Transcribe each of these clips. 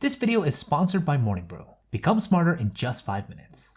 This video is sponsored by Morning Brew. Become smarter in just 5 minutes.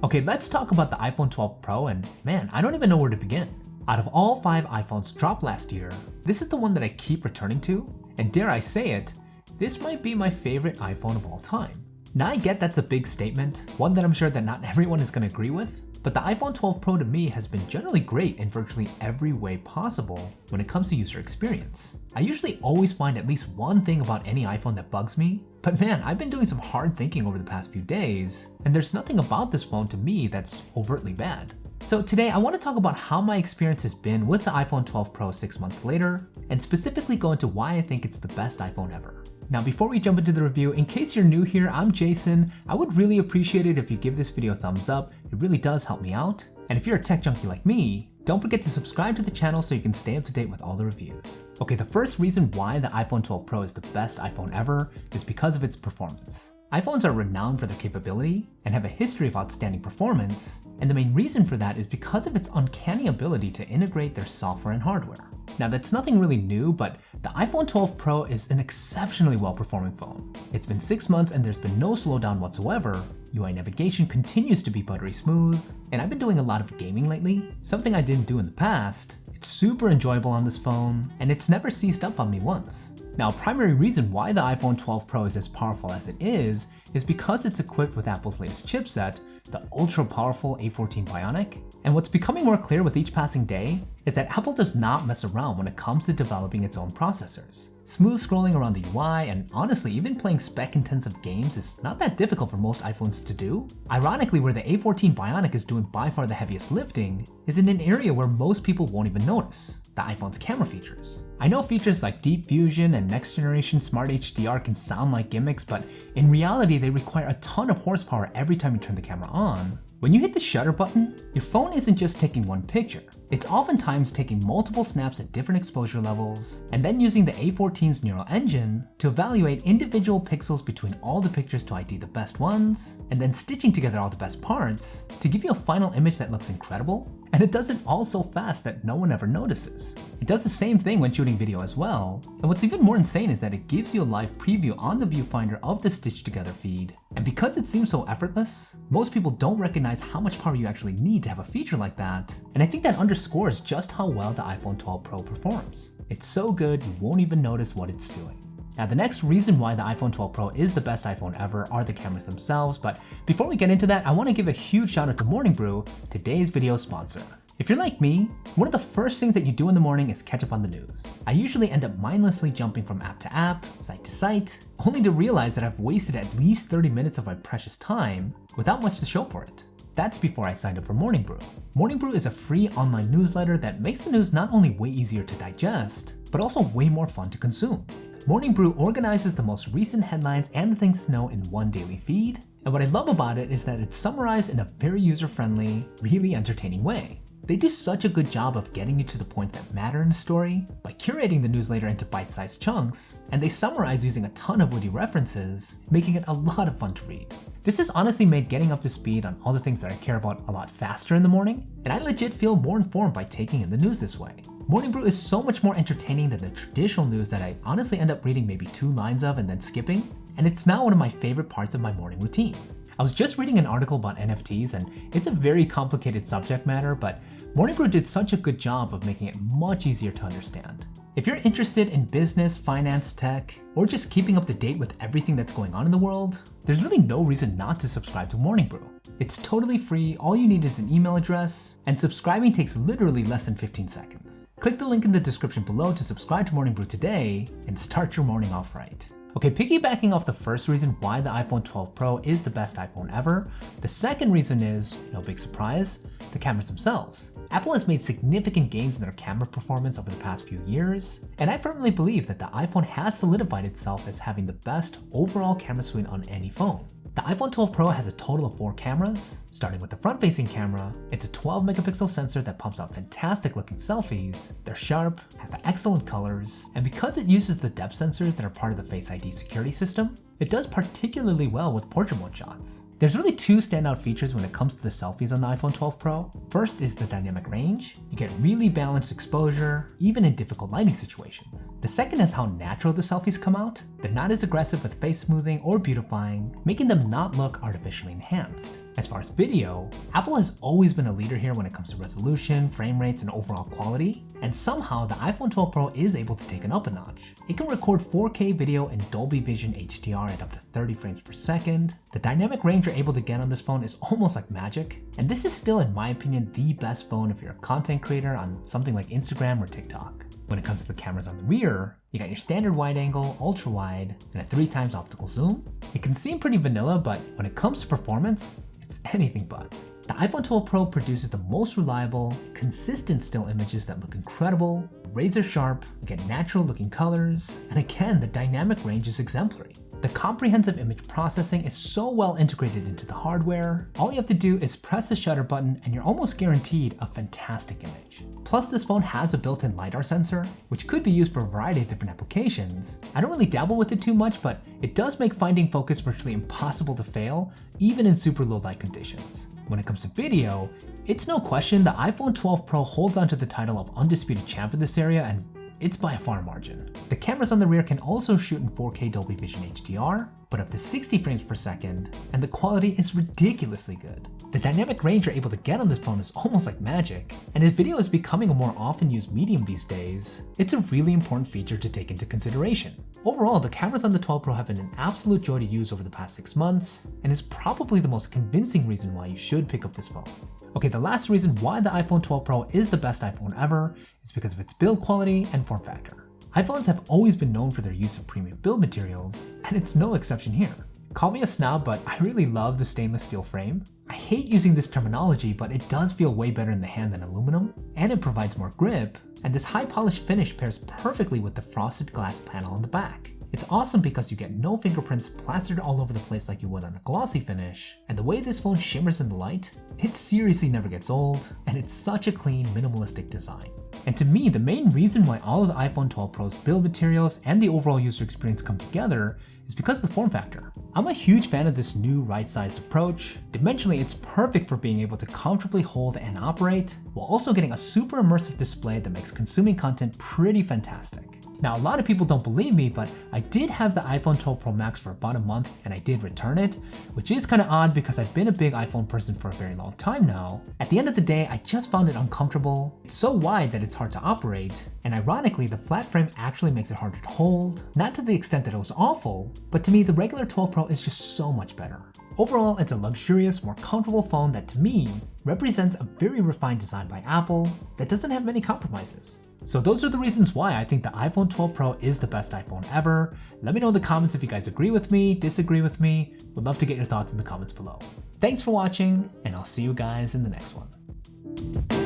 Okay, let's talk about the iPhone 12 Pro, and man, I don't even know where to begin. Out of all 5 iPhones dropped last year, this is the one that I keep returning to, and dare I say it, this might be my favorite iPhone of all time. Now I get that's a big statement, one that I'm sure that not everyone is going to agree with, but the iPhone 12 Pro to me has been generally great in virtually every way possible when it comes to user experience. I usually always find at least one thing about any iPhone that bugs me, but man, I've been doing some hard thinking over the past few days, and there's nothing about this phone to me that's overtly bad. So today I want to talk about how my experience has been with the iPhone 12 Pro 6 months later, and specifically go into why I think it's the best iPhone ever. Now before we jump into the review, in case you're new here, I'm Jason. I would really appreciate it if you give this video a thumbs up, it really does help me out. And if you're a tech junkie like me, don't forget to subscribe to the channel so you can stay up to date with all the reviews. Okay, the first reason why the iPhone 12 Pro is the best iPhone ever is because of its performance. iPhones are renowned for their capability and have a history of outstanding performance, and the main reason for that is because of its uncanny ability to integrate their software and hardware. Now that's nothing really new, but the iPhone 12 Pro is an exceptionally well-performing phone. It's been 6 months and there's been no slowdown whatsoever. UI navigation continues to be buttery smooth, and I've been doing a lot of gaming lately, something I didn't do in the past. It's super enjoyable on this phone, and it's never seized up on me once. Now, a primary reason why the iPhone 12 Pro is as powerful as it is because it's equipped with Apple's latest chipset, the ultra-powerful A14 Bionic. And what's becoming more clear with each passing day is that Apple does not mess around when it comes to developing its own processors. Smooth scrolling around the UI, and honestly, even playing spec-intensive games is not that difficult for most iPhones to do. Ironically, where the A14 Bionic is doing by far the heaviest lifting is in an area where most people won't even notice: the iPhone's camera features. I know features like Deep Fusion and next generation Smart HDR can sound like gimmicks, but in reality they require a ton of horsepower every time you turn the camera on. When you hit the shutter button, your phone isn't just taking one picture. It's oftentimes taking multiple snaps at different exposure levels, and then using the A14's neural engine to evaluate individual pixels between all the pictures to ID the best ones, and then stitching together all the best parts to give you a final image that looks incredible. And it does it all so fast that no one ever notices. It does the same thing when shooting video as well, and what's even more insane is that it gives you a live preview on the viewfinder of the stitched together feed. And because it seems so effortless, most people don't recognize how much power you actually need to have a feature like that, and I think that underscores just how well the iPhone 12 Pro performs. It's so good you won't even notice what it's doing. Now the next reason why the iPhone 12 Pro is the best iPhone ever are the cameras themselves, but before we get into that, I want to give a huge shout out to Morning Brew, today's video sponsor. If you're like me, one of the first things that you do in the morning is catch up on the news. I usually end up mindlessly jumping from app to app, site to site, only to realize that I've wasted at least 30 minutes of my precious time without much to show for it. That's before I signed up for Morning Brew. Morning Brew is a free online newsletter that makes the news not only way easier to digest, but also way more fun to consume. Morning Brew organizes the most recent headlines and the things to know in one daily feed, and what I love about it is that it's summarized in a very user-friendly, really entertaining way. They do such a good job of getting you to the points that matter in the story by curating the newsletter into bite-sized chunks, and they summarize using a ton of witty references, making it a lot of fun to read. This has honestly made getting up to speed on all the things that I care about a lot faster in the morning, and I legit feel more informed by taking in the news this way. Morning Brew is so much more entertaining than the traditional news that I honestly end up reading maybe 2 lines of and then skipping, and it's now one of my favorite parts of my morning routine. I was just reading an article about NFTs, and it's a very complicated subject matter, but Morning Brew did such a good job of making it much easier to understand. If you're interested in business, finance, tech, or just keeping up to date with everything that's going on in the world, there's really no reason not to subscribe to Morning Brew. It's totally free, all you need is an email address, and subscribing takes literally less than 15 seconds. Click the link in the description below to subscribe to Morning Brew today and start your morning off right. Okay, piggybacking off the first reason why the iPhone 12 Pro is the best iPhone ever, the second reason is, no big surprise, the cameras themselves. Apple has made significant gains in their camera performance over the past few years, and I firmly believe that the iPhone has solidified itself as having the best overall camera suite on any phone. The iPhone 12 Pro has a total of 4 cameras, starting with the front-facing camera. It's a 12 megapixel sensor that pumps out fantastic looking selfies. They're sharp, have excellent colors, and because it uses the depth sensors that are part of the Face ID security system, it does particularly well with portrait mode shots. There's really two standout features when it comes to the selfies on the iPhone 12 Pro. First is the dynamic range. You get really balanced exposure, even in difficult lighting situations. The second is how natural the selfies come out. They're not as aggressive with face smoothing or beautifying, making them not look artificially enhanced. As far as video, Apple has always been a leader here when it comes to resolution, frame rates, and overall quality, and somehow the iPhone 12 Pro is able to take it up a notch. It can record 4K video in Dolby Vision HDR at up to 30 frames per second. The dynamic range you're able to get on this phone is almost like magic, and this is still, in my opinion, the best phone if you're a content creator on something like Instagram or TikTok. When it comes to the cameras on the rear, you got your standard wide angle, ultra wide, and a 3x optical zoom. It can seem pretty vanilla, but when it comes to performance, it's anything but. The iPhone 12 Pro produces the most reliable, consistent still images that look incredible, razor sharp, you get natural looking colors, and again, the dynamic range is exemplary. The comprehensive image processing is so well integrated into the hardware. All you have to do is press the shutter button and you're almost guaranteed a fantastic image. Plus, this phone has a built-in LiDAR sensor, which could be used for a variety of different applications. I don't really dabble with it too much, but it does make finding focus virtually impossible to fail, even in super low light conditions. When it comes to video, it's no question the iPhone 12 Pro holds onto the title of undisputed champ in this area, and it's by a far margin. The cameras on the rear can also shoot in 4K Dolby Vision HDR, but up to 60 frames per second, and the quality is ridiculously good. The dynamic range you're able to get on this phone is almost like magic, and as video is becoming a more often used medium these days, it's a really important feature to take into consideration. Overall, the cameras on the 12 Pro have been an absolute joy to use over the past 6 months, and is probably the most convincing reason why you should pick up this phone. Okay, the last reason why the iPhone 12 Pro is the best iPhone ever is because of its build quality and form factor. iPhones have always been known for their use of premium build materials, and it's no exception here. Call me a snob, but I really love the stainless steel frame. I hate using this terminology, but it does feel way better in the hand than aluminum, and it provides more grip, and this high polished finish pairs perfectly with the frosted glass panel on the back. It's awesome because you get no fingerprints plastered all over the place like you would on a glossy finish, and the way this phone shimmers in the light, it seriously never gets old, and it's such a clean, minimalistic design. And to me, the main reason why all of the iPhone 12 Pro's build materials and the overall user experience come together is because of the form factor. I'm a huge fan of this new right-sized approach. Dimensionally, it's perfect for being able to comfortably hold and operate, while also getting a super immersive display that makes consuming content pretty fantastic. Now, a lot of people don't believe me, but I did have the iPhone 12 Pro Max for about a month and I did return it, which is kind of odd because I've been a big iPhone person for a very long time now. At the end of the day, I just found it uncomfortable. It's so wide that it's hard to operate, and ironically, the flat frame actually makes it harder to hold. Not to the extent that it was awful, but to me, the regular 12 Pro is just so much better. Overall, it's a luxurious, more comfortable phone that to me represents a very refined design by Apple that doesn't have many compromises. So those are the reasons why I think the iPhone 12 Pro is the best iPhone ever. Let me know in the comments if you guys agree with me, disagree with me. Would love to get your thoughts in the comments below. Thanks for watching, and I'll see you guys in the next one.